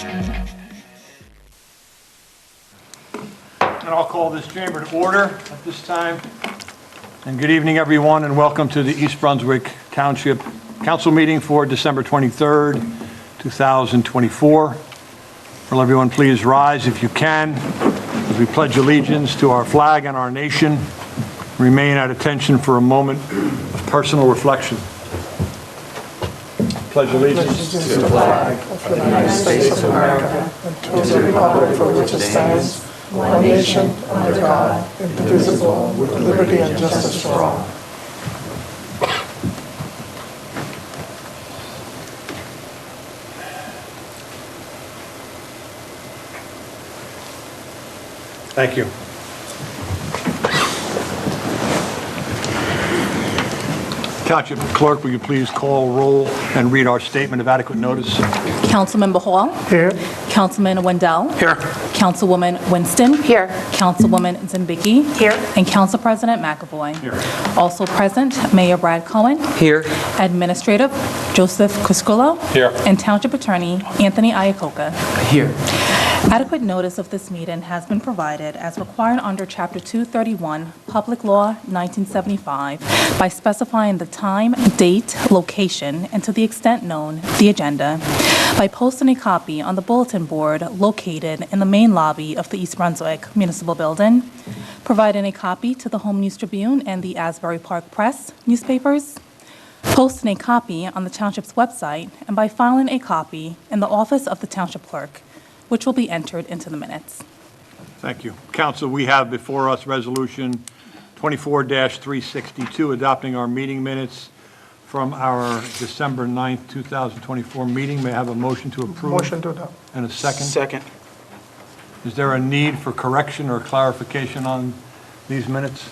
And I'll call this chamber to order at this time. And good evening, everyone, and welcome to the East Brunswick Township Council meeting for December 23rd, 2024. Will everyone please rise if you can as we pledge allegiance to our flag and our nation. Remain at attention for a moment of personal reflection. Pledge allegiance to the flag of the United States of America and to the republic for which it stands, one nation, under God, indivisible, with liberty and justice for all. Thank you. Township Clerk, will you please call roll and read our statement of adequate notice? Councilmember Hall. Here. Councilman Wendell. Here. Councilwoman Winston. Here. Councilwoman Zimbicki. Here. And Council President McAvoy. Here. Also present, Mayor Brad Cohen. Here. Administrative, Joseph Cusculo. Here. And Township Attorney, Anthony Iacoca. Here. Adequate notice of this meeting has been provided as required under Chapter 231, Public Law 1975, by specifying the time, date, location, and to the extent known, the agenda, by posting a copy on the bulletin board located in the main lobby of the East Brunswick Municipal Building, providing a copy to the Home News Tribune and the Asbury Park Press newspapers, posting a copy on the Township's website, and by filing a copy in the office of the Township Clerk, which will be entered into the minutes. Thank you. Council, we have before us Resolution 24-362, adopting our meeting minutes from our December 9th, 2024 meeting. May I have a motion to approve? Motion to adopt. And a second? Second. Is there a need for correction or clarification on these minutes?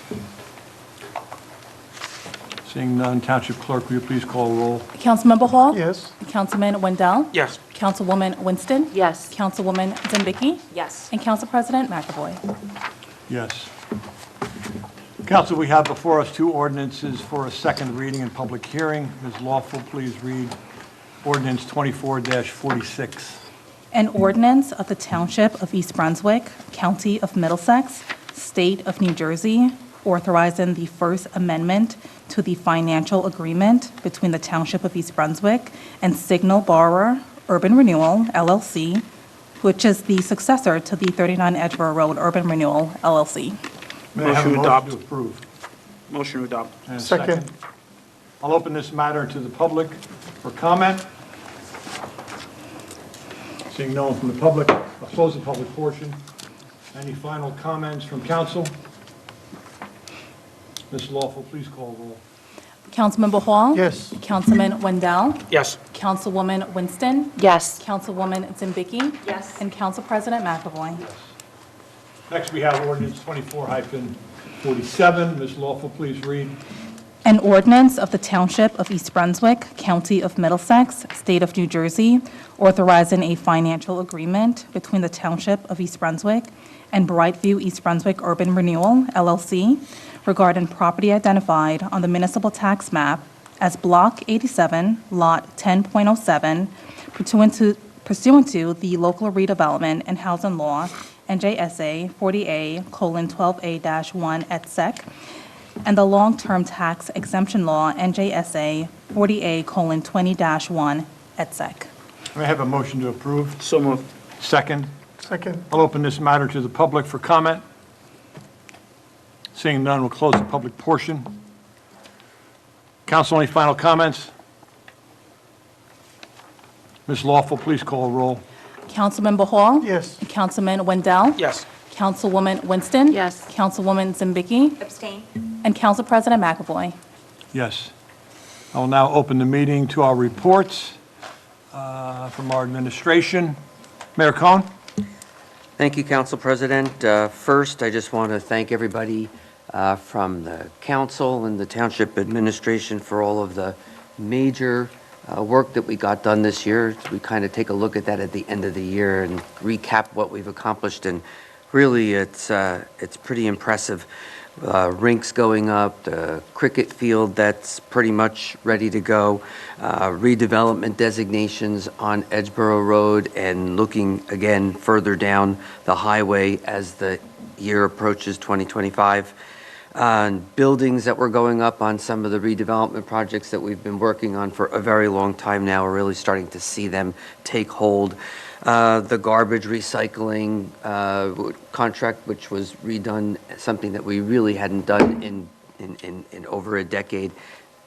Seeing none, Township Clerk, will you please call roll? Councilmember Hall? Yes. Councilman Wendell? Yes. Councilwoman Winston? Yes. Councilwoman Zimbicki? Yes. And Council President McAvoy. Yes. Council, we have before us two ordinances for a second reading and public hearing. Ms. Lawful, please read ordinance 24-46. An ordinance of the Township of East Brunswick, County of Middlesex, State of New Jersey, authorizing the First Amendment to the financial agreement between the Township of East Brunswick and Signal Borrower Urban Renewal, LLC, which is the successor to the 39 Edgeworth Road Urban Renewal, LLC. May I have a Motion to adopt. to approve? Motion to adopt. And a Second. I'll open this matter to the public for comment. Seeing no one from the public, I'll close the public portion. Any final comments from council? Ms. Lawful, please call roll. Councilmember Hall? Yes. Councilman Wendell? Yes. Councilwoman Winston? Yes. Councilwoman Zimbicki? Yes. And Council President McAvoy. Next, we have ordinance 24-47. Ms. Lawful, please read. An ordinance of the Township of East Brunswick, County of Middlesex, State of New Jersey, authorizing a financial agreement between the Township of East Brunswick and Brightview East Brunswick Urban Renewal, LLC, regarding property identified on the municipal tax map as Block 87, Lot 10.07, pursuant to the local redevelopment and housing law, NJSA 40A:12A-1 et sec, and the long-term tax exemption law, NJSA 40A:20-1 et sec. May I have a motion to approve? So moved. Second. Second. I'll open this matter to the public for comment. Seeing none, we'll close the public portion. Council, any final comments? Ms. Lawful, please call roll. Councilmember Hall? Yes. Councilman Wendell? Yes. Councilwoman Winston? Yes. Councilwoman Zimbicki? Abstain. And Council President McAvoy. Yes. I will now open the meeting to our reports from our administration. Mayor Cohen? Thank you, Council President. First, I just want to thank everybody from the council and the township administration for all of the major work that we got done this year. We kind of take a look at that at the end of the year and recap what we've accomplished, and really it's pretty impressive. rinks going up, the cricket field that's pretty much ready to go, redevelopment designations on Edgeboro Road, and looking again further down the highway as the year approaches 2025. Buildings that were going up on some of the redevelopment projects that we've been working on for a very long time now. We're really starting to see them take hold. The garbage recycling contract, which was redone, something that we really hadn't done in over a decade.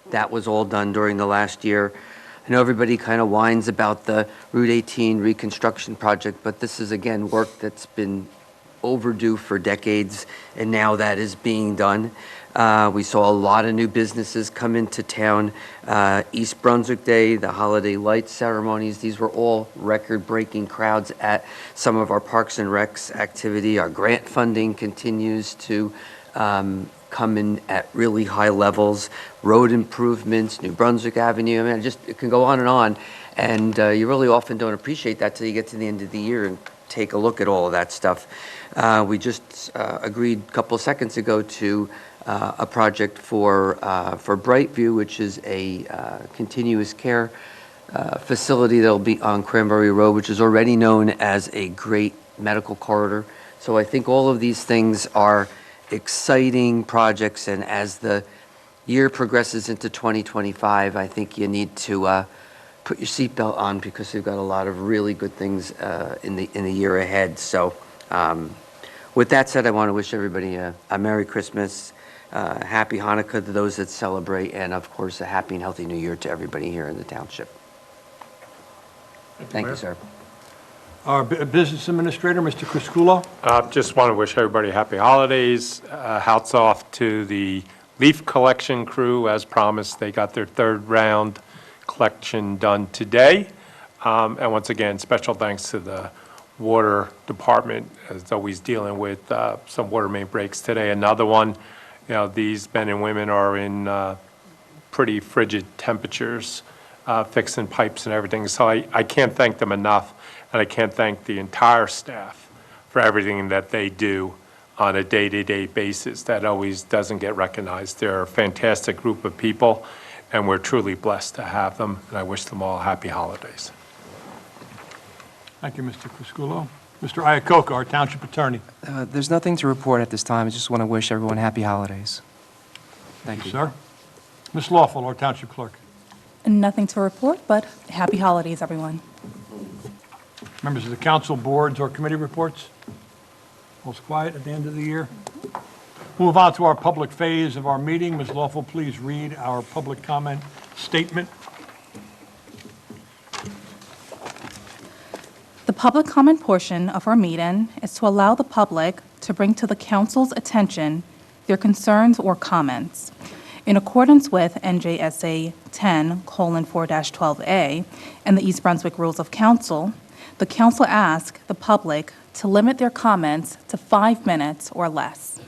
That was all done during the last year. I know everybody kind of whines about the Route 18 reconstruction project, but this is, again, work that's been overdue for decades, and now that is being done. We saw a lot of new businesses come into town. East Brunswick Day, the holiday lights ceremonies, these were all record-breaking crowds at some of our Parks and Recs activity. Our grant funding continues to come in at really high levels. Road improvements, New Brunswick Avenue, I mean, it can go on, and you really often don't appreciate that till you get to the end of the year and take a look at all of that stuff. We just agreed a couple of seconds ago to a project for Brightview, which is a continuous care facility that'll be on Cranberry Road, which is already known as a great medical corridor. So I think all of these things are exciting projects, and as the year progresses into 2025, I think you need to put your seatbelt on, because we've got a lot of really good things in the year ahead. So with that said, I want to wish everybody a Merry Christmas, Happy Hanukkah to those that celebrate, and of course a happy and healthy New Year to everybody here in the township. Thank you, sir. Our Business Administrator, Mr. Crisculo. Just want to wish everybody happy holidays. Hats off to the leaf collection crew. As promised, they got their third round collection done today. And once again, special thanks to the water department, as always, dealing with some water main breaks today. Another one, you know, these men and women are in pretty frigid temperatures, fixing pipes and everything. So I can't thank them enough, and I can't thank the entire staff for everything that they do on a day-to-day basis. That always doesn't get recognized. They're a fantastic group of people, and we're truly blessed to have them, and I wish them all happy holidays. Thank you, Mr. Crisculo. Mr. Iacocca, our Township Attorney. There's nothing to report at this time. I just want to wish everyone happy holidays. Thank you. Sir. Ms. Lawful, our Township Clerk. Nothing to report, but happy holidays, everyone. Members of the council, boards, or committee reports? All's quiet at the end of the year. Move on to our public phase of our meeting. Ms. Lawful, please read our public comment statement. The public comment portion of our meeting is to allow the public to bring to the council's attention their concerns or comments. In accordance with NJSA 10:4-12A and the East Brunswick Rules of Council, the council asks the public to limit their comments to 5 minutes or less.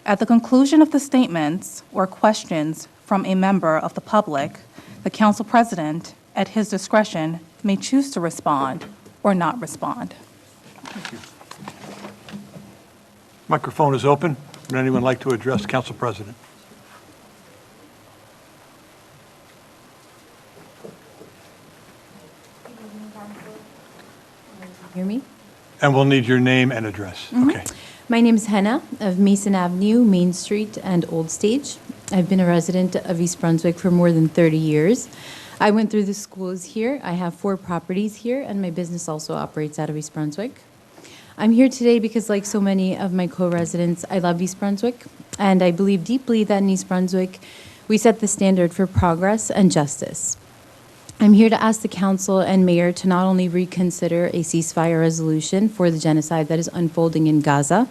At the conclusion of the statements or questions from a member of the public, the council president, at his discretion, may choose to respond or not respond. Thank you. Microphone is open. Would anyone like to address the council president? Hear me? And we'll need your name and address. Okay. My name is Henna of Mason Avenue, Main Street, and Old Stage. I've been a resident of East Brunswick for more than 30 years. I went through the schools here. I have 4 properties here, and my business also operates out of East Brunswick. I'm here today because, like so many of my co-residents, I love East Brunswick, and I believe deeply that in East Brunswick, we set the standard for progress and justice. I'm here to ask the council and mayor to not only reconsider a ceasefire resolution for the genocide that is unfolding in Gaza,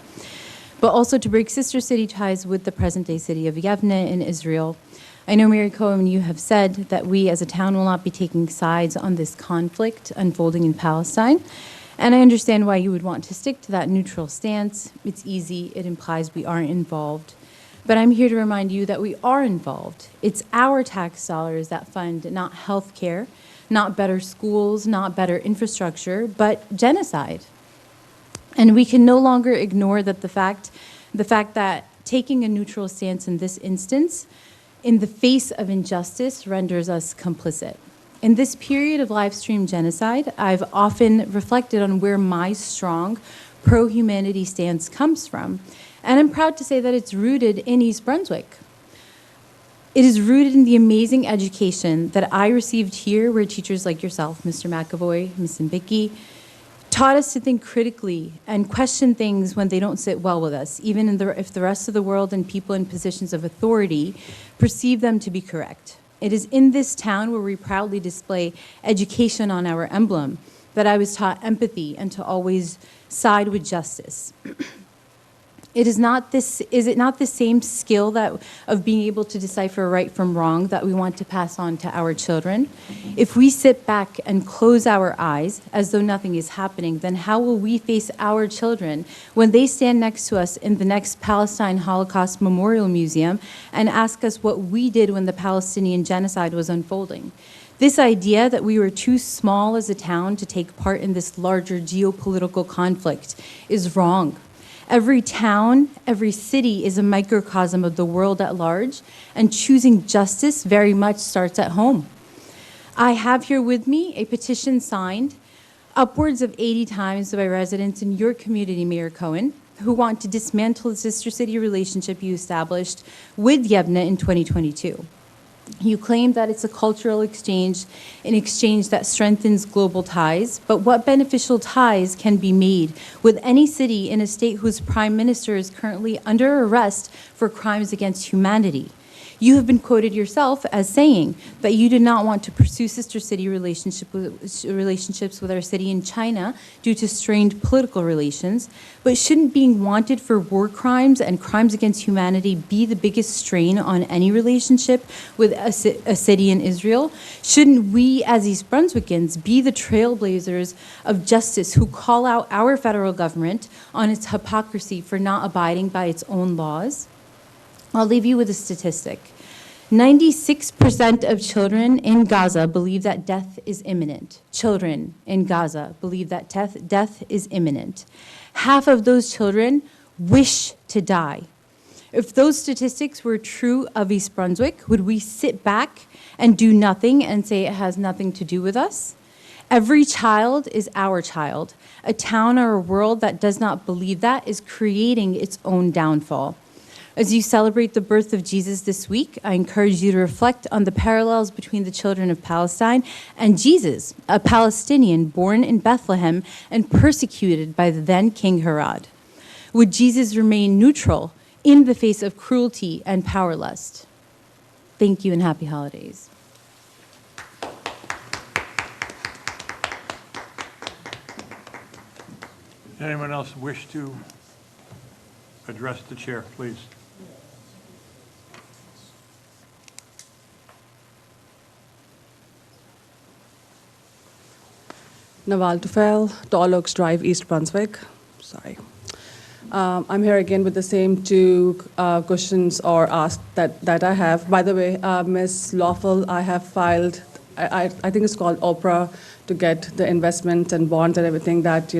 but also to break sister city ties with the present-day city of Yavne in Israel. I know, Mayor Cohen, you have said that we as a town will not be taking sides on this conflict unfolding in Palestine, and I understand why you would want to stick to that neutral stance. It's easy. It implies we aren't involved. But I'm here to remind you that we are involved. It's our tax dollars that fund not health care, not better schools, not better infrastructure, but genocide. And we can no longer ignore that the fact that taking a neutral stance in this instance, in the face of injustice, renders us complicit. In this period of live stream genocide, I've often reflected on where my strong pro-humanity stance comes from, and I'm proud to say that it's rooted in East Brunswick. It is rooted in the amazing education that I received here, where teachers like yourself, Mr. McAvoy, Ms. Mbicki, taught us to think critically and question things when they don't sit well with us, even if the rest of the world and people in positions of authority perceive them to be correct. It is in this town where we proudly display education on our emblem that I was taught empathy and to always side with justice. Is it not the same skill of being able to decipher right from wrong that we want to pass on to our children? If we sit back and close our eyes as though nothing is happening, then how will we face our children when they stand next to us in the next Palestine Holocaust Memorial Museum and ask us what we did when the Palestinian genocide was unfolding? This idea that we were too small as a town to take part in this larger geopolitical conflict is wrong. Every town, every city is a microcosm of the world at large, and choosing justice very much starts at home. I have here with me a petition signed upwards of 80 times by residents in your community, Mayor Cohen, who want to dismantle the sister-city relationship you established with Yevna in 2022. You claim that it's a cultural exchange, an exchange that strengthens global ties, but what beneficial ties can be made with any city in a state whose prime minister is currently under arrest for crimes against humanity? You have been quoted yourself as saying that you did not want to pursue sister city relationships with our city in China due to strained political relations, but shouldn't being wanted for war crimes and crimes against humanity be the biggest strain on any relationship with a city in Israel? Shouldn't we as East Brunswickans be the trailblazers of justice who call out our federal government on its hypocrisy for not abiding by its own laws? I'll leave you with a statistic. 96% of children in Gaza believe that death is imminent. Children in Gaza believe that death is imminent. Half of those children wish to die. If those statistics were true of East Brunswick, would we sit back and do nothing and say it has nothing to do with us? Every child is our child. A town or a world that does not believe that is creating its own downfall. As you celebrate the birth of Jesus this week, I encourage you to reflect on the parallels between the children of Palestine and Jesus, a Palestinian born in Bethlehem and persecuted by the then King Herod. Would Jesus remain neutral in the face of cruelty and power lust? Thank you and happy holidays. Anyone else wish to address the chair, please? Nawal Tufel, Tall Oaks Drive, East Brunswick. Sorry. I'm here again with the same two questions or asks that I have. By the way, Ms. Lawful, I have filed, I think it's called OPRA, to get the investment and bonds and everything that,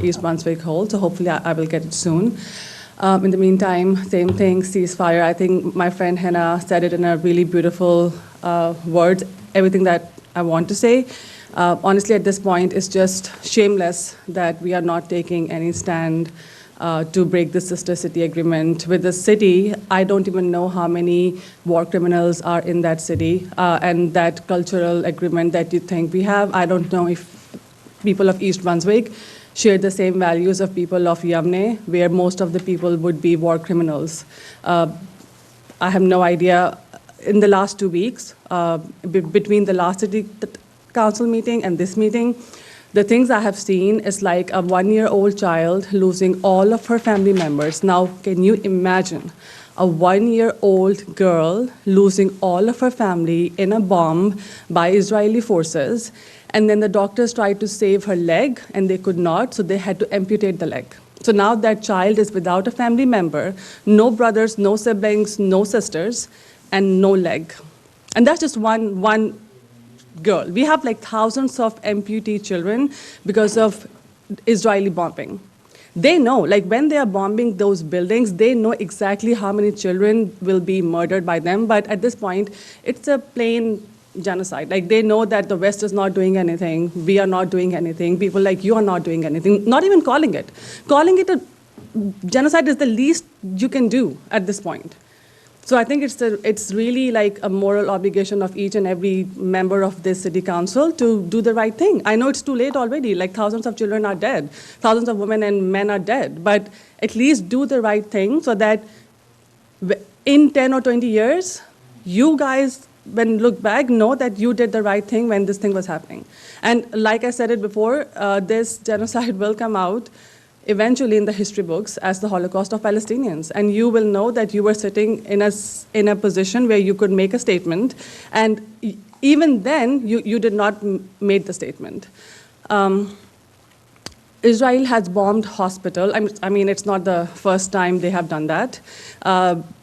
East Brunswick holds. So hopefully I will get it soon. In the meantime, same thing, ceasefire. I think my friend Hannah said it in a really beautiful words, everything that I want to say. Honestly, at this point, it's just shameless that we are not taking any stand to break the sister city agreement with the city. I don't even know how many war criminals are in that city, and that cultural agreement that you think we have, I don't know if people of East Brunswick share the same values of people of Yavne, where most of the people would be war criminals. I have no idea. In the last 2 weeks, between the last city council meeting and this meeting, the things I have seen is like a 1-year-old child losing all of her family members. Now, can you imagine a 1-year-old girl losing all of her family in a bomb by Israeli forces, and then the doctors tried to save her leg and they could not, so they had to amputate the leg. So now that child is without a family member, no brothers, no siblings, no sisters, and no leg. And that's just one girl. We have like thousands of amputee children because of Israeli bombing. They know, like when they are bombing those buildings, they know exactly how many children will be murdered by them. But at this point, it's a plain genocide. Like they know that the West is not doing anything, we are not doing anything, people like you are not doing anything, not even calling it. Calling it a genocide is the least you can do at this point. So I think it's really like a moral obligation of each and every member of this city council to do the right thing. I know it's too late already, like thousands of children are dead, thousands of women and men are dead, but at least do the right thing so that in 10 or 20 years, you guys, when look back, know that you did the right thing when this thing was happening. And like I said it before, this genocide will come out eventually in the history books as the Holocaust of Palestinians. And you will know that you were sitting in a position where you could make a statement, and even then, you did not make the statement. Israel has bombed hospital. I mean, it's not the first time they have done that,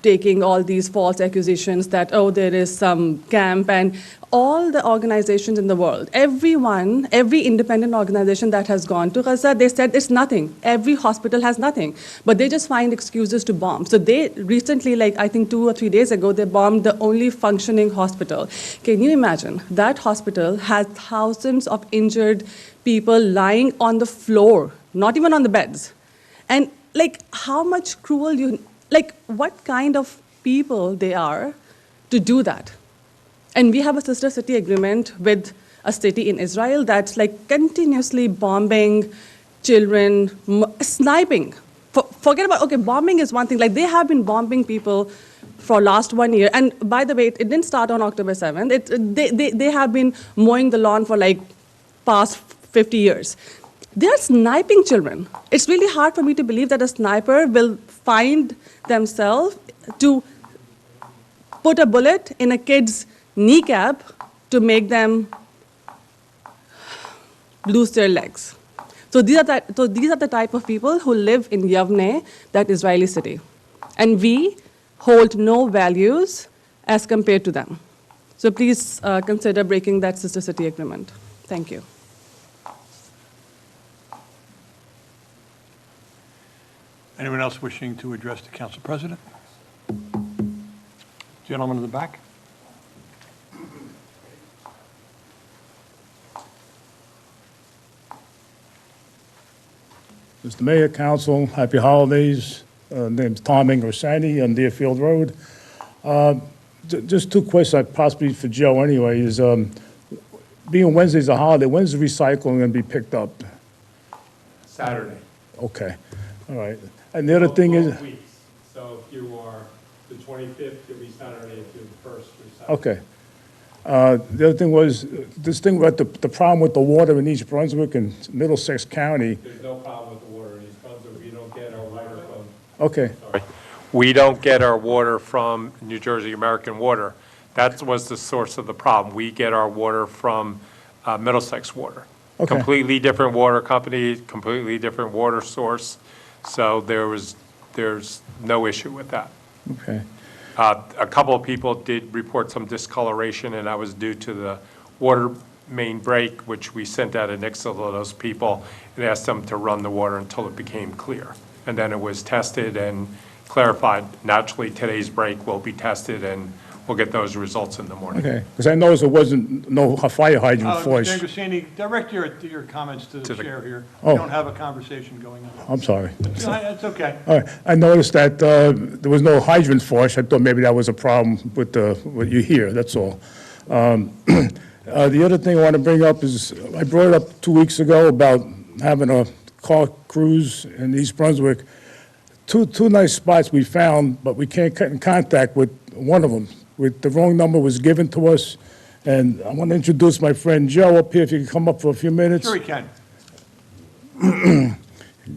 taking all these false accusations that, oh, there is some camp, and all the organizations in the world, everyone, every independent organization that has gone to Gaza, they said it's nothing. Every hospital has nothing. But they just find excuses to bomb. So they recently, like I think 2 or 3 days ago, they bombed the only functioning hospital. Can you imagine? That hospital has thousands of injured people lying on the floor, not even on the beds. And like how much cruel like what kind of people they are to do that? And we have a sister city agreement with a city in Israel that's like continuously bombing children, sniping. Forget about, okay, bombing is one thing. Like they have been bombing people for last 1 year. And by the way, it didn't start on October 7th. They have been mowing the lawn for like past 50 years. They're sniping children. It's really hard for me to believe that a sniper will find themselves to put a bullet in a kid's kneecap to make them lose their legs. So these are the type of people who live in Yavne, that Israeli city. And we hold no values as compared to them. So please consider breaking that sister city agreement. Thank you. Anyone else wishing to address the council president? Gentleman in the back. Mr. Mayor, Council, happy holidays. Name's Tom Ingrasani on Deerfield Road. Just two questions, possibly for Joe anyway, is being Wednesday's a holiday, when's the recycling going to be picked up? Saturday. Okay, all right. And the other thing is, Both weeks. So if you are the 25th, it'll be Saturday. If you're the 1st, you're Saturday. okay. The other thing was, this thing about the problem with the water in East Brunswick and Middlesex County. There's no problem with the water in East Brunswick. We don't get our water from. Okay, Sorry. We don't get our water from New Jersey American Water. That was the source of the problem. We get our water from Middlesex Water. Okay. Completely different water company, completely different water source. So there's no issue with that. okay. A couple of people did report some discoloration, and that was due to the water main break, which we sent out a nixle to those people and asked them to run the water until it became clear. And then it was tested and clarified. Naturally, today's break will be tested, and we'll get those results in the morning. Okay, because I noticed there wasn't no fire hydrant Mr. flush. Angussini, direct your comments to the chair here. Oh. We don't have a conversation going on. I'm sorry. That's okay. All right, I noticed that there was no hydrant flush. I thought maybe that was a problem with what you hear, that's all. The other thing I want to bring up is, I brought it up 2 weeks ago about having a car cruise in East Brunswick. Two nice spots we found, but we can't get in contact with one of them. With the wrong number was given to us, and I want to introduce my friend Joe up here, if you can come up for a few minutes. Sure he can.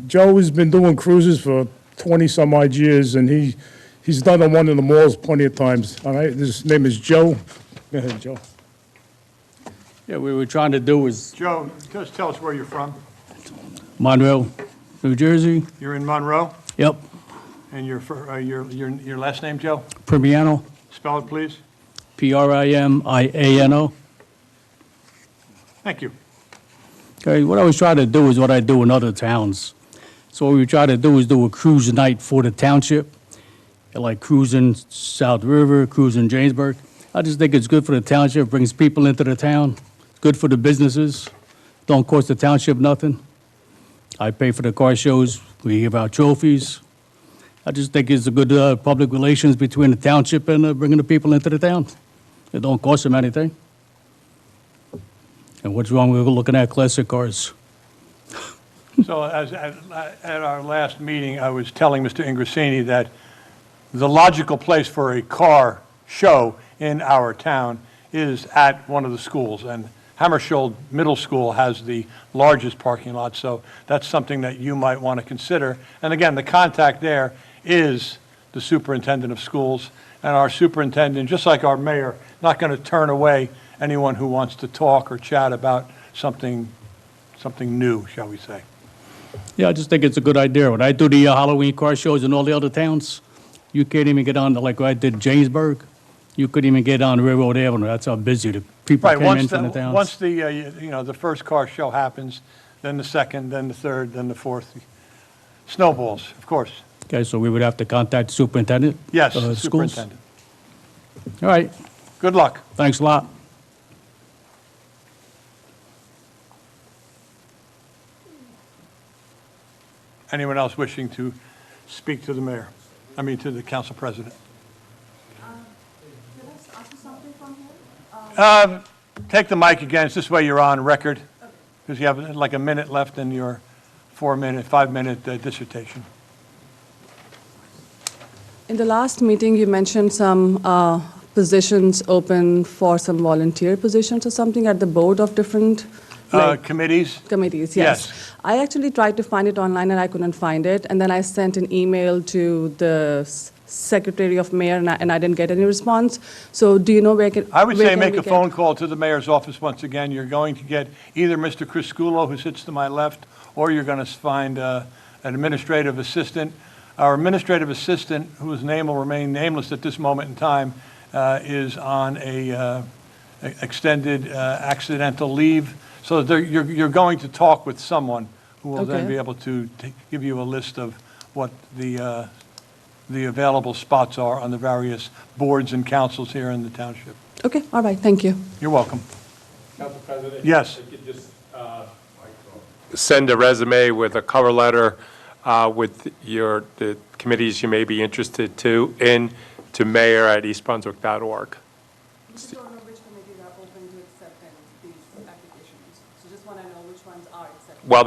Joe has been doing cruises for 20-some-odd years, and he's done on one of the malls plenty of times. All right, his name is Joe. Go ahead, Joe. Yeah, we were trying to do is Joe, just tell us where you're from. Monroe, New Jersey. You're in Monroe, Yep, and your last name, Joe? Primiano, Spell it, please. Primiano. Thank you. Okay, what I was trying to do is what I do in other towns. So what we try to do is do a cruise night for the township, like cruising South River, cruising Jamesburg. I just think it's good for the township, brings people into the town, good for the businesses, don't cost the township nothing. I pay for the car shows, we give out trophies. I just think it's a good public relations between the township and bringing the people into the town. It don't cost them anything. And what's wrong with looking at classic cars? So at our last meeting, I was telling Mr. Ingrasini that the logical place for a car show in our town is at one of the schools. And Hammersholt Middle School has the largest parking lot, so that's something that you might want to consider. And again, the contact there is the superintendent of schools. And our superintendent, just like our mayor, not going to turn away anyone who wants to talk or chat about something new, shall we say. Yeah, I just think it's a good idea. When I do the Halloween car shows in all the other towns, you can't even get on, like I did Jamesburg, you couldn't even get on Railroad Avenue. That's how busy the people Right, came in from the towns. once the, the first car show happens, then the second, then the third, then the fourth. Snowballs, of course. Okay, so we would have to contact the superintendent? Yes, schools? superintendent. All right, Good luck. thanks a lot. Anyone else wishing to speak to the mayor? To the council president? Take the mic again, it's this way you're on record, because you have like a minute left in your 5-minute dissertation. In the last meeting, you mentioned some positions open for some volunteer positions or something at the board of different Committees? committees, Yes. yes. I actually tried to find it online and I couldn't find it. And then I sent an email to the Secretary of Mayor and I didn't get any response. So do you know where can... I would where say can make we a phone call to the mayor's office once again. You're going to get either Mr. Crisculo, who sits to my left, or you're going to find an administrative assistant. Our administrative assistant, whose name will remain nameless at this moment in time, is on a extended accidental leave. So you're going to talk with someone who will then Okay. be able to give you a list of what the available spots are on the various boards and councils here in the township. Okay, all right, thank you. You're welcome. Council President? Yes. If you could just send a resume with a cover letter with the committees you may be interested to mayor@eastbrunswick.org. We just don't know which committees are open to accepting these applications. So just want to know which ones are accepted. Well,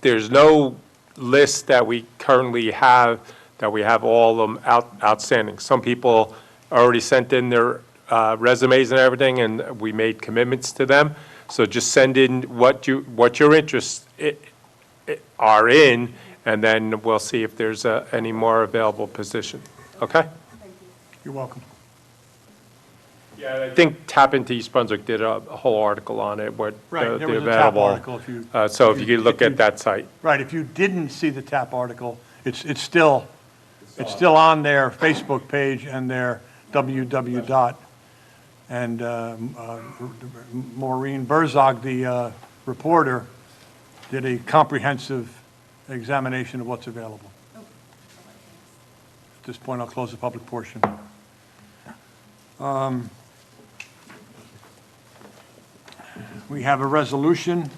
there's no list that we currently have, that we have all of them outstanding. Some people already sent in their resumes and everything, and we made commitments to them. So just send in what your interests are in, and then we'll see if there's any more available position. Okay? You're welcome. Yeah, I think Tap Into East Brunswick did a whole article on it, what Right, there the was a TAP available. article if you. So if you could look at that site. Right, if you didn't see the TAP article, it's still on their Facebook page and their www. And Maureen Berzog, the reporter, did a comprehensive examination of what's available. At this point, I'll close the public portion. We have a resolution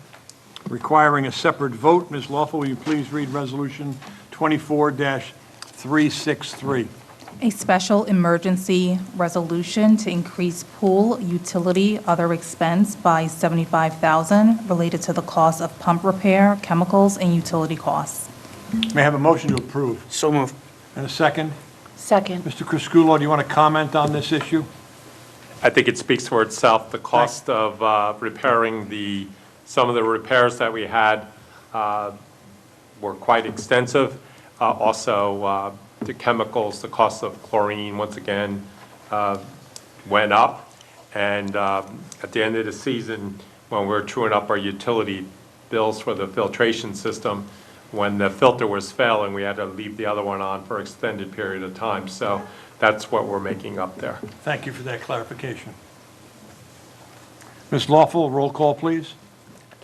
requiring a separate vote. Ms. Lawful, will you please read Resolution 24-363? A special emergency resolution to increase pool utility other expense by $75,000 related to the cost of pump repair, chemicals, and utility costs. May I have a motion to approve? So moved. And a second? Second. Mr. Crisculo, do you want to comment on this issue? I think it speaks for itself. The cost of repairing some of the repairs that we had were quite extensive. Also, the chemicals, the cost of chlorine, once again, went up. And at the end of the season, when we were truing up our utility bills for the filtration system, when the filter was failing, we had to leave the other one on for an extended period of time. So that's what we're making up there. Thank you for that clarification. Ms. Lawful, roll call, please.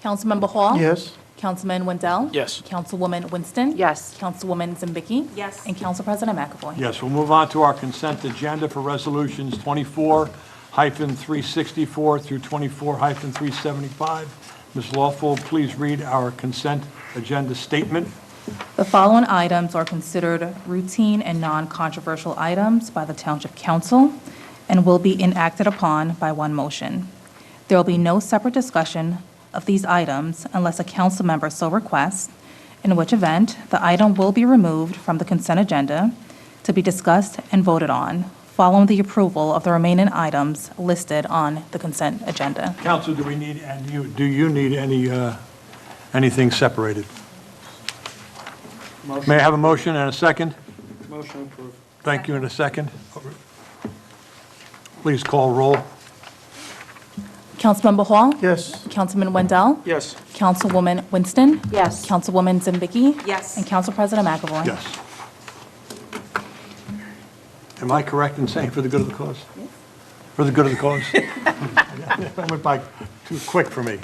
Councilmember Hall? Yes. Councilman Wendell? Yes. Councilwoman Winston? Yes. Councilwoman Zimbicki? Yes. And Council President McAvoy? Yes, we'll move on to our consent agenda for resolutions 24-364 through 24-375. Ms. Lawful, please read our consent agenda statement. The following items are considered routine and non-controversial items by the Township Council and will be enacted upon by one motion. There will be no separate discussion of these items unless a council member so requests, in which event the item will be removed from the consent agenda to be discussed and voted on, following the approval of the remaining items listed on the consent agenda. Council, do you need anything separated? May I have a motion and a second? Motion approved. Thank you, and a second. Please call roll. Councilmember Hall? Yes. Councilman Wendell? Yes. Councilwoman Winston? Yes. Councilwoman Zimbicki? Yes. And Council President McAvoy? Yes. Am I correct in saying for the good of the cause? For the good of the cause? That went by too quick for me.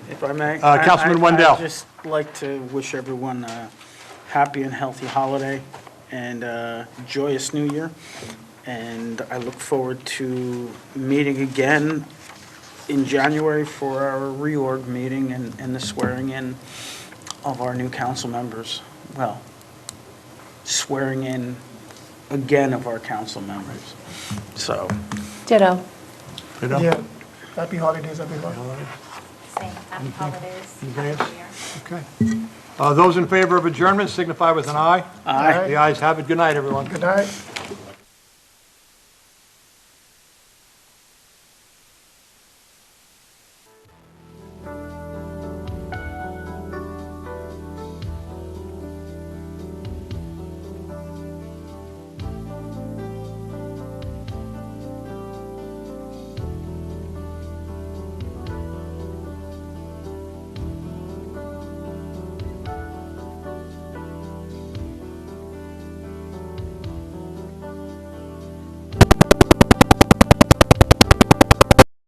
If I may. Councilman Wendell. I'd just like to wish everyone a happy and healthy holiday and a joyous new year. And I look forward to meeting again in January for our reorg meeting and the swearing in of our new council members. Well, swearing in again of our council members. So, Ditto. Ditto? Yeah. Happy holidays, everyone. Same. Happy holidays. Anybody else? Okay. Those in favor of adjournment signify with an aye. aye. The ayes have it. Good night, everyone. Good night.